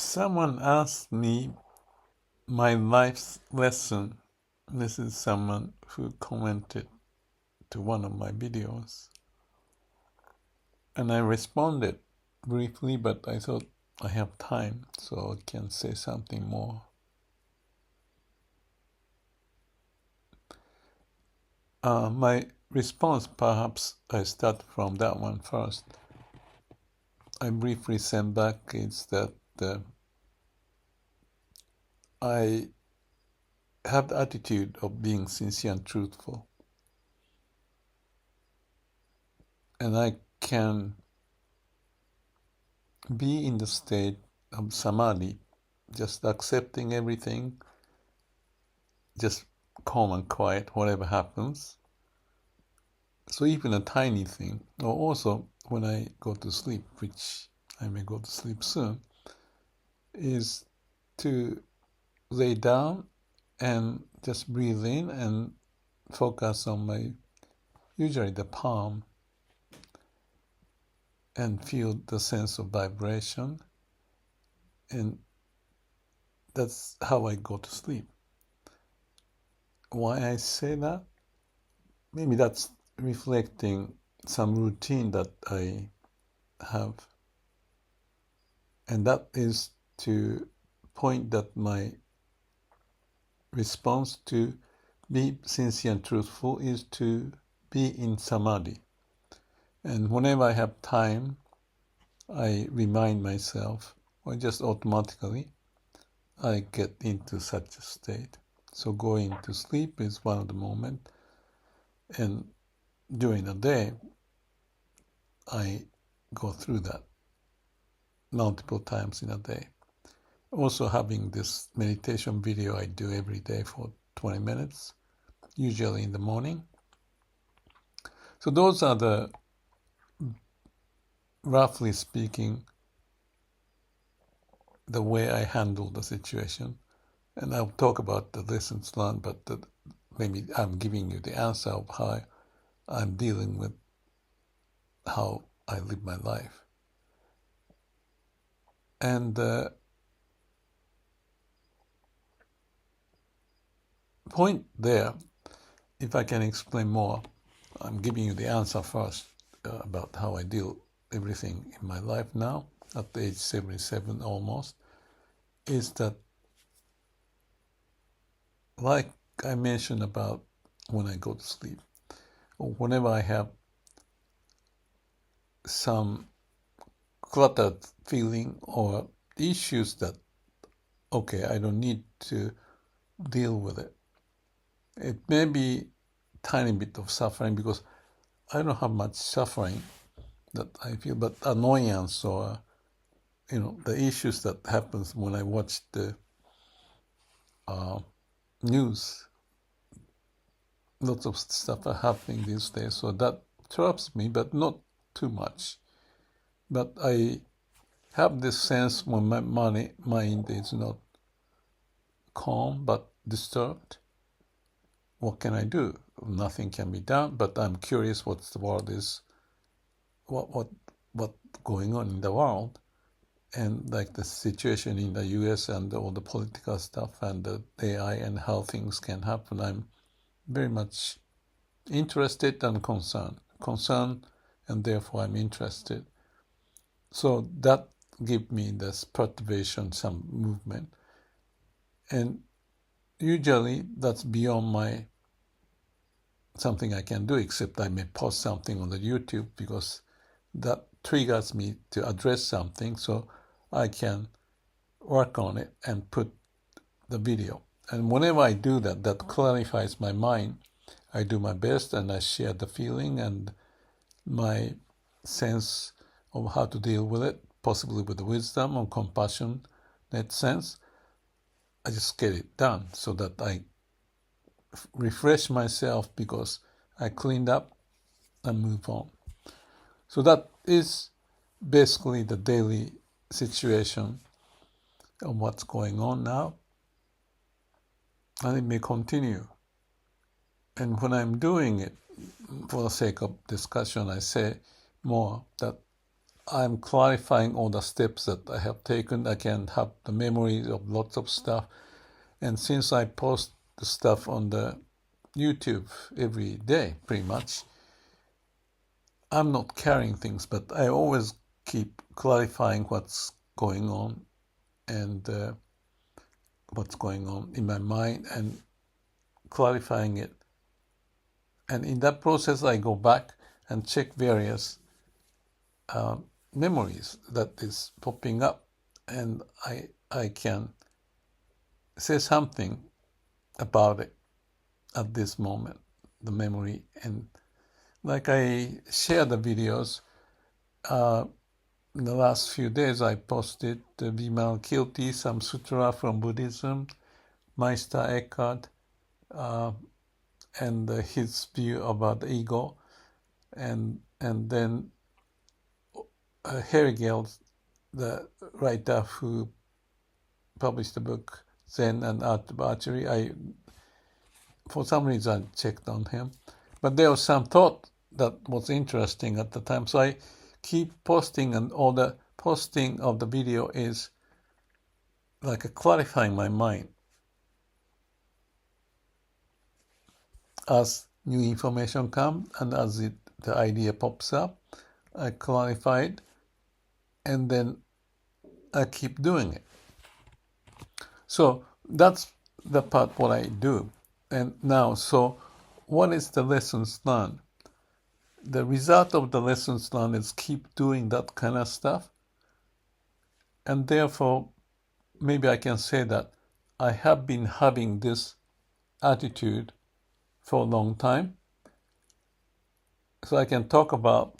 Someone asked me my life's lesson. This is someone who commented to one of my videos. And I responded briefly, but I thought I have time, so I can say something more. My response, perhaps I start from that one first. I briefly sent back is that I have the attitude of being sincere and truthful. And I can be in the state of samadhi, just accepting everything, just calm and quiet, whatever happens. So even a tiny thing, or also when I go to sleep, which I may go to sleep soon, is to lay down and just breathe in and focus on usually the palm, and feel the sense of vibration. And that's how I go to sleep. Why I say that? Maybe that's reflecting some routine that I have. And that is to point that my response to be sincere and truthful is to be in samadhi. And whenever I have time, I remind myself, or just automatically, I get into such a state. So going to sleep is one of the moments. And during the day, I go through that multiple times in a day. Also having this meditation video I do every day for 20 minutes, usually in the morning. So those are the, roughly speaking, the way I handle the situation. And I'll talk about the lessons learned, but maybe I'm giving you the answer of how I'm dealing with how I live my life. And the point there, if I can explain more, I'm giving you the answer first about how I deal everything in my life now, at age 77 almost, is that, like I mentioned about when I go to sleep, or whenever I have some cluttered feeling or issues that, okay, I don't need to deal with it. It may be tiny bit of suffering because I don't have much suffering that I feel, but annoyance or, the issues that happens when I watch the news. Lots of stuff are happening these days, so that traps me, but not too much. But I have this sense when my mind is not calm but disturbed. What can I do? Nothing can be done, but I'm curious what the world is, what going on in the world, and like the situation in the US and all the political stuff and the AI and how things can happen. I'm very much interested and concerned, and therefore I'm interested. So that gives me this perturbation, some movement. And usually that's beyond something I can do, except I may post something on the YouTube because that triggers me to address something, so I can work on it and put the video. And whenever I do that, that clarifies my mind. I do my best and I share the feeling and my sense of how to deal with it, possibly with the wisdom or compassion, that sense. I just get it done so that I refresh myself because I cleaned up and move on. So that is basically the daily situation of what's going on now. And it may continue. And when I'm doing it, for the sake of discussion, I say more that I'm clarifying all the steps that I have taken. I can have the memories of lots of stuff. And since I post the stuff on the YouTube every day, pretty much, I'm not carrying things, but I always keep clarifying what's going on and what's going on in my mind and clarifying it. And in that process, I go back and check various memories that is popping up, and I can say something about it at this moment, the memory. And like I share the videos, in the last few days I posted the Vimalkirti, some sutra from Buddhism, Meister Eckhart, and his view about the ego, and then Herigel, the writer who published the book Zen and Art of Archery. I, for some reason, checked on him, but there was some thought that was interesting at the time, so I keep posting, and all the posting of the video is like a clarifying my mind. As new information comes and as the idea pops up, I clarify it, and then I keep doing it. So that's the part what I do. And now, so what is the lessons learned? The result of the lessons learned is keep doing that kind of stuff. And therefore, maybe I can say that I have been having this attitude for a long time. So I can talk about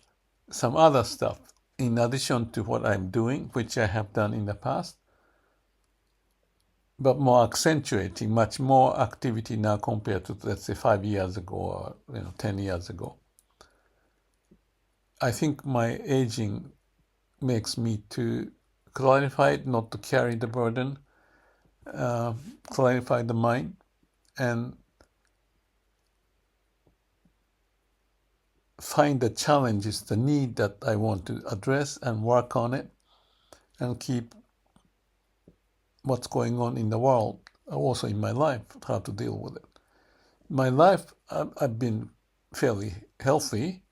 some other stuff in addition to what I'm doing, which I have done in the past, but more accentuating, much more activity now compared to, let's say, 5 years ago or 10 years ago. I think my aging makes me to clarify it, not to carry the burden, clarify the mind, and find the challenges, the need that I want to address and work on it, and keep what's going on in the world, also in my life, how to deal with it. My life, I've been fairly healthy,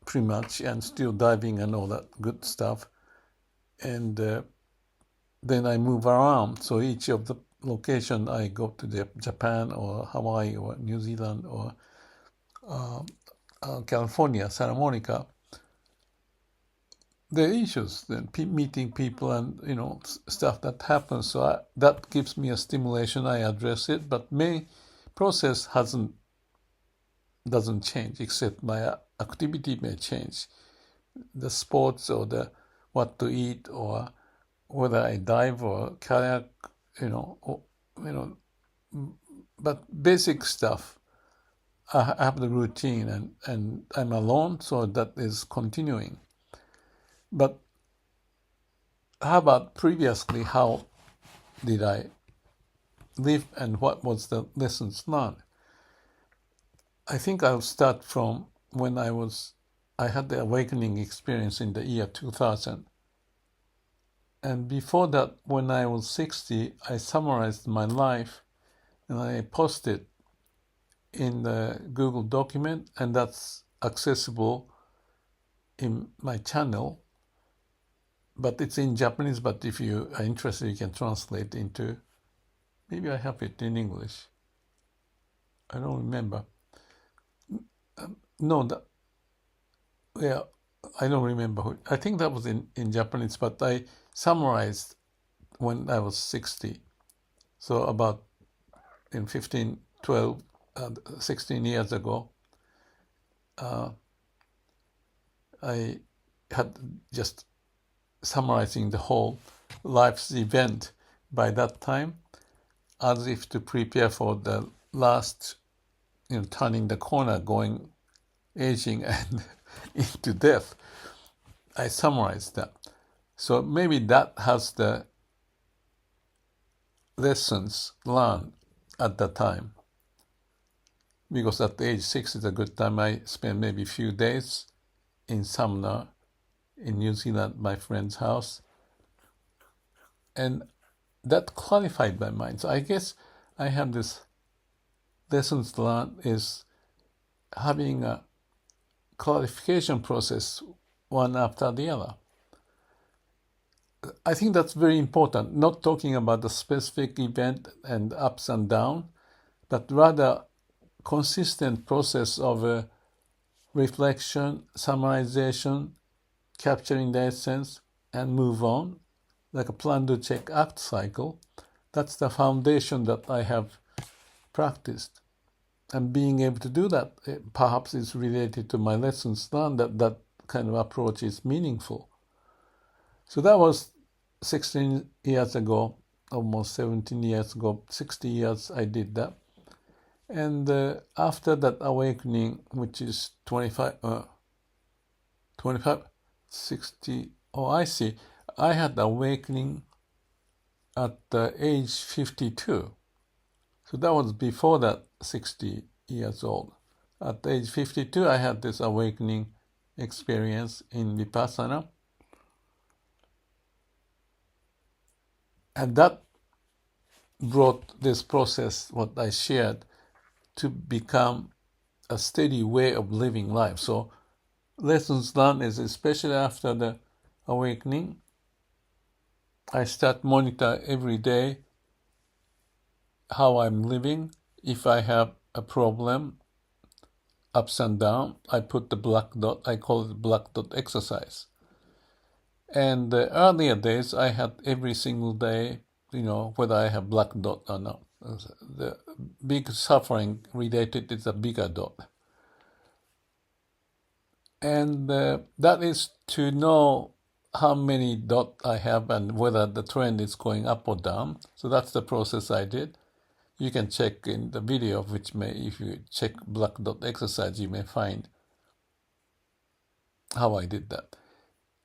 pretty much, and still diving and all that good stuff. And then I move around. So each of the location I go to Japan or Hawaii or New Zealand or California, Santa Monica, there are issues, then meeting people and stuff that happens. So that gives me a stimulation. I address it, but main process doesn't change, except my activity may change, the sports or the what to eat or whether I dive or kayak, but basic stuff. I have the routine and I'm alone, so that is continuing. But how about previously? How did I live and what was the lessons learned? I think I'll start from when I had the awakening experience in the year 2000. And before that, when I was 60, I summarized my life and I posted in the Google document, and that's accessible in my channel. But it's in Japanese, but if you are interested, you can translate into, maybe I have it in English. I don't remember. I don't remember. I think that was in Japanese, but I summarized when I was 60. So about in 16 years ago, I had just summarizing the whole life's event by that time, as if to prepare for the last, turning the corner, going, aging and into death. I summarized that. So maybe that has the lessons learned at that time. Because at age 6 is a good time. I spent maybe a few days in sauna in New Zealand, my friend's house. And that clarified my mind. So I guess I have this lessons learned is having a clarification process one after the other. I think that's very important, not talking about the specific event and ups and downs, but rather consistent process of reflection, summarization, capturing the essence, and move on, like a plan to check act cycle. That's the foundation that I have practiced. And being able to do that perhaps is related to my lessons learned, that kind of approach is meaningful. So that was 16 years ago, almost 17 years ago, 60 years I did that. And after that awakening, which is 25, 60, I see. I had awakening at age 52. So that was before that 60 years old. At age 52, I had this awakening experience in Vipassana. And that brought this process, what I shared, to become a steady way of living life. So lessons learned is especially after the awakening, I start monitor every day how I'm living. If I have a problem, ups and down, I put the black dot. I call it black dot exercise. And the earlier days, I had every single day, whether I have black dot or not. The big suffering related is a bigger dot. And that is to know how many dots I have and whether the trend is going up or down. So that's the process I did. You can check in the video, if you check black dot exercise, you may find how I did that.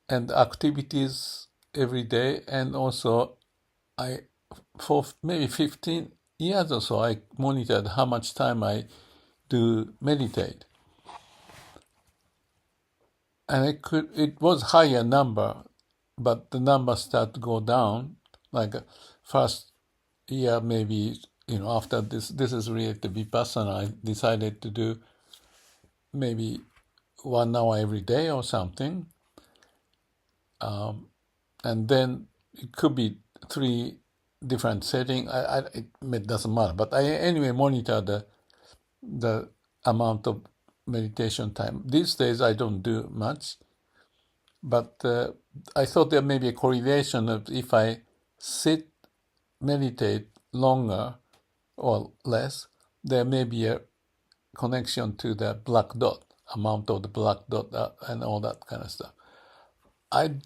And activities every day, and also for maybe 15 years or so, I monitored how much time I do meditate. And it was higher number, but the number start to go down. Like first year, maybe, after this is related to Vipassana, I decided to do maybe 1 hour every day or something. And then it could be 3 different settings. It doesn't matter. But I anyway monitor the amount of meditation time. These days I don't do much. But I thought there may be a correlation of if I meditate longer or less, there may be a connection to the black dot, amount of the black dot and all that kind of stuff. I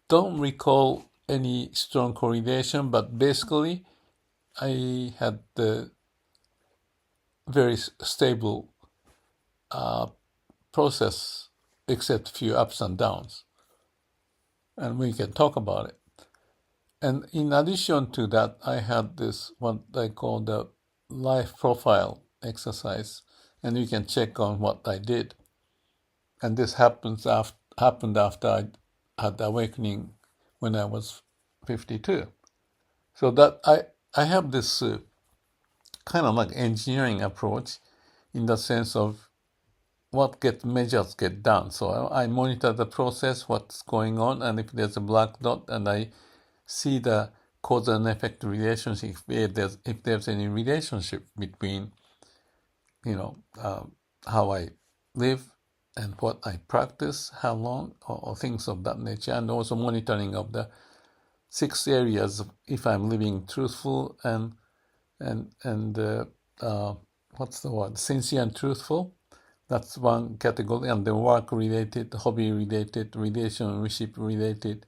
don't recall any strong correlation, but basically I had the very stable process, except few ups and downs. And we can talk about it. And in addition to that, I had this what I call the life profile exercise, and you can check on what I did. And this happened after I had the awakening when I was 52. So that I have this kind of like engineering approach in the sense of what measures get done. So I monitor the process, what's going on, and if there's a black dot, and I see the cause and effect relationship, if there's any relationship between, how I live and what I practice, how long, or things of that nature, and also monitoring of the 6 areas of if I'm living truthful and what's the word? Sincere and truthful. That's one category, and the work-related, hobby-related, relationship-related,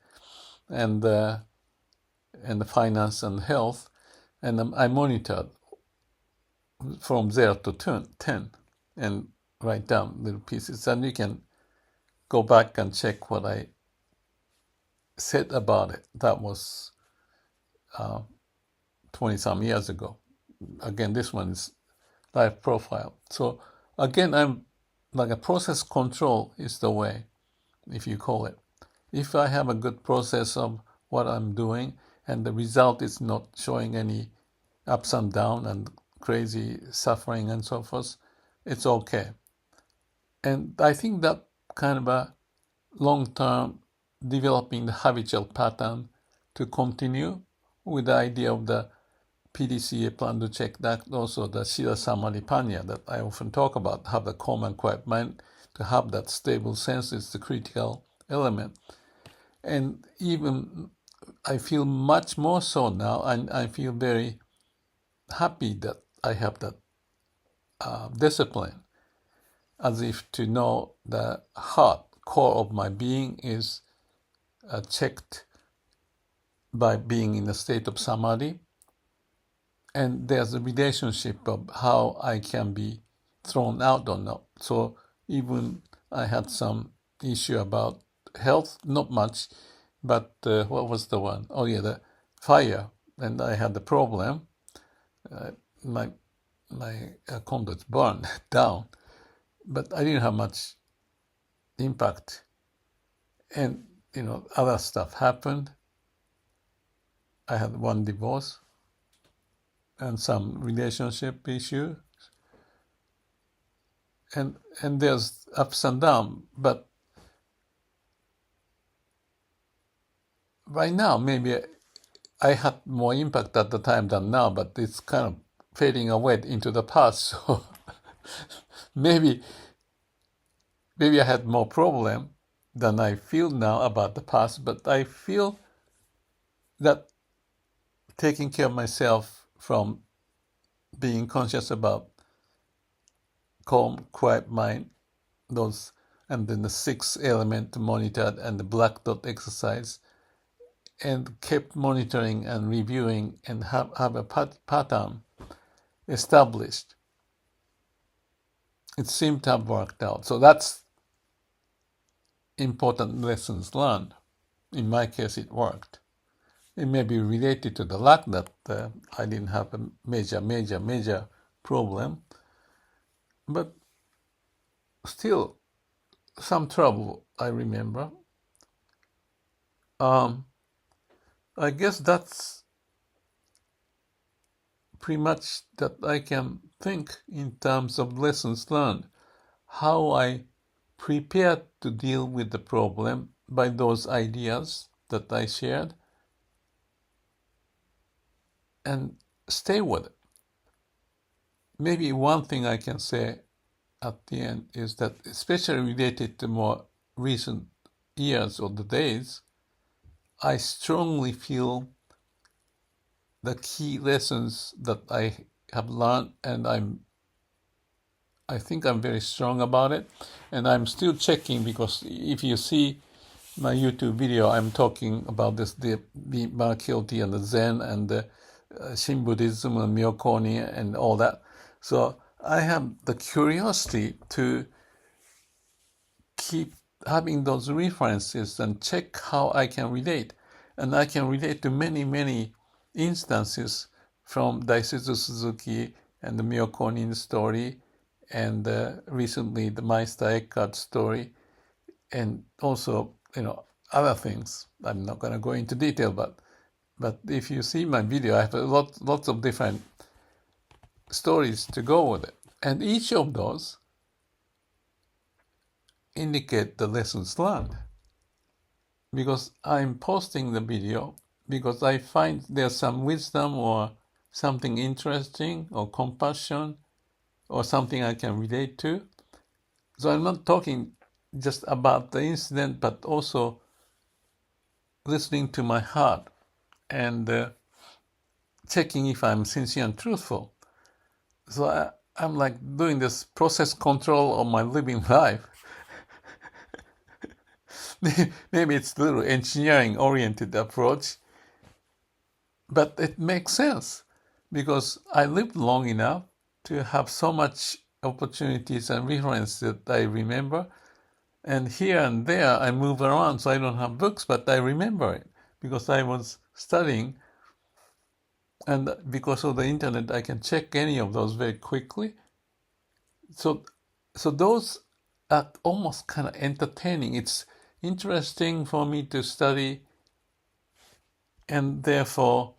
and the finance and health. And I monitored from 0 to 10 and write down little pieces. And you can go back and check what I said about it. That was 20-some years ago. Again, this one is life profile. So again, I'm like a process control is the way, if you call it. if I have a good process of what I'm doing and the result is not showing any ups and downs and crazy suffering and so forth, it's okay. And I think that kind of a long-term developing the habitual pattern to continue with the idea of the PDCA plan to check that, also the Sila Samadhi Panna that I often talk about, have the calm and quiet mind, to have that stable sense is the critical element. And even I feel much more so now, and I feel very happy that I have that discipline, as if to know the heart core of my being is checked by being in a state of samadhi. And there's a relationship of how I can be thrown out or not. So even I had some issue about health, not much, but what was the one? Oh yeah, the fire. And I had the problem. My conduits burned down, but I didn't have much impact. And other stuff happened. I had one divorce and some relationship issue, and there's ups and downs. But right now, maybe I had more impact at the time than now, but it's kind of fading away into the past. So maybe I had more problem than I feel now about the past, but I feel that taking care of myself from being conscious about calm, quiet mind, those, and then the 6 element monitored and the black dot exercise, and kept monitoring and reviewing and have a pattern established. It seemed to have worked out. So that's important lessons learned. In my case, it worked. It may be related to the luck that I didn't have a major problem, but still some trouble, I remember. I guess that's pretty much that I can think in terms of lessons learned, how I prepared to deal with the problem by those ideas that I shared, and stay with it. Maybe one thing I can say at the end is that, especially related to more recent years or the days, I strongly feel the key lessons that I have learned, and I think I'm very strong about it, and I'm still checking, because if you see my YouTube video, I'm talking about this, the Markilti and the Zen and the Shin Buddhism and Myokoni and all that. So I have the curiosity to keep having those references and check how I can relate. And I can relate to many instances from Daisetsu Suzuki and the Myokoni story, and recently the Meister Eckhart story, and also other things. I'm not going to go into detail, but if you see my video, I have lots of different stories to go with it, and each of those indicate the lessons learned, because I'm posting the video because I find there's some wisdom or something interesting or compassion or something I can relate to. So I'm not talking just about the incident, but also listening to my heart and checking if I'm sincere and truthful. So I'm like doing this process control of my living life. Maybe it's a little engineering-oriented approach, but it makes sense, because I lived long enough to have so much opportunities and references that I remember. And here and there I move around, so I don't have books, but I remember it because I was studying. And because of the internet, I can check any of those very quickly. So those are almost kind of entertaining. It's interesting for me to study, and therefore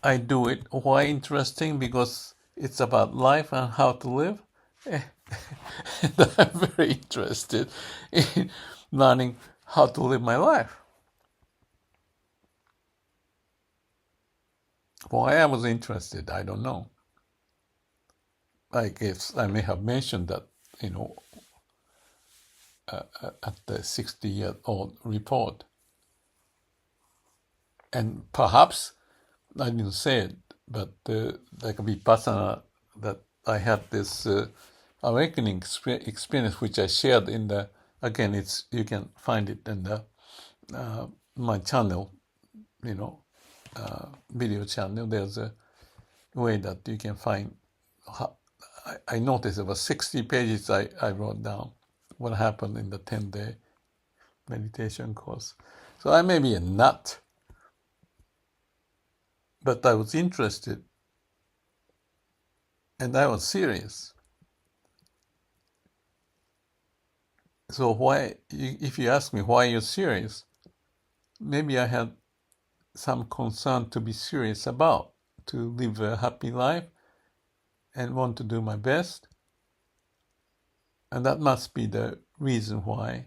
I do it. Why interesting? Because it's about life and how to live. And I'm very interested in learning how to live my life. Why I was interested, I don't know. I guess I may have mentioned that, at the 60-year-old report. And perhaps I didn't say it, but like a Vipassana, that I had this awakening experience, which I shared in the, again, you can find it in the my channel, video channel. There's a way that you can find. I noticed it was 60 pages I wrote down what happened in the 10-day meditation course. So I may be a nut, but I was interested and I was serious. So why, if you ask me why you're serious, maybe I had some concern to be serious about, to live a happy life and want to do my best. And that must be the reason why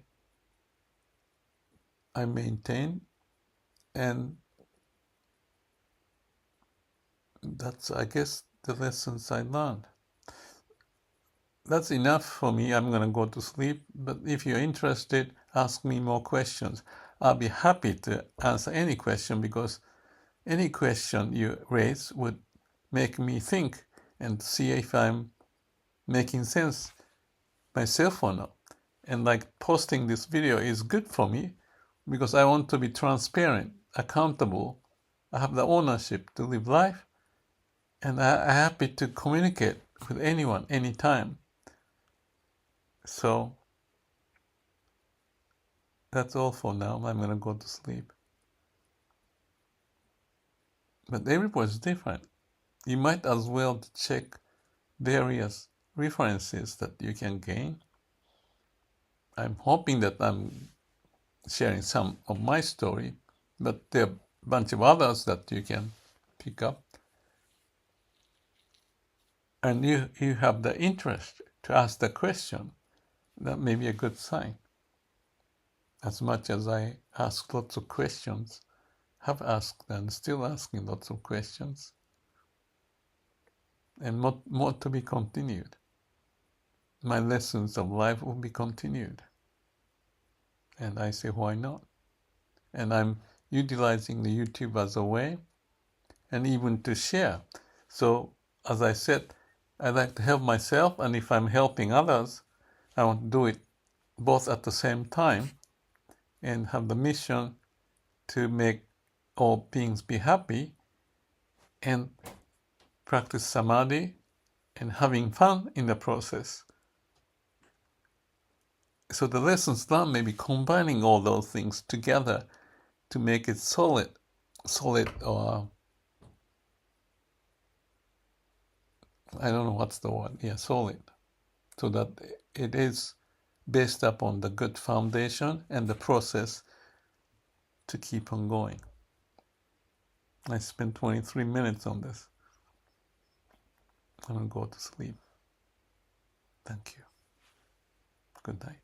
I maintain. And that's, I guess, the lessons I learned. That's enough for me. I'm going to go to sleep. But if you're interested, ask me more questions. I'll be happy to answer any question, because any question you raise would make me think and see if I'm making sense myself or not. And like posting this video is good for me because I want to be transparent, accountable. I have the ownership to live life, and I'm happy to communicate with anyone, anytime. So that's all for now. I'm going to go to sleep. But everybody's different. You might as well check various references that you can gain. I'm hoping that I'm sharing some of my story, but there are a bunch of others that you can pick up. And you have the interest to ask the question. That may be a good sign. As much as I ask lots of questions, have asked and still asking lots of questions, and more to be continued. My lessons of life will be continued. And I say, why not? And I'm utilizing the YouTube as a way, and even to share. So, as I said, I like to help myself, and if I'm helping others, I want to do it both at the same time and have the mission to make all beings be happy and practice samadhi and having fun in the process. So the lessons learned may be combining all those things together to make it solid, or I don't know what's the word. Yeah, solid. So that it is based upon the good foundation and the process to keep on going. I spent 23 minutes on this. I'm going to go to sleep. Thank you. Good night.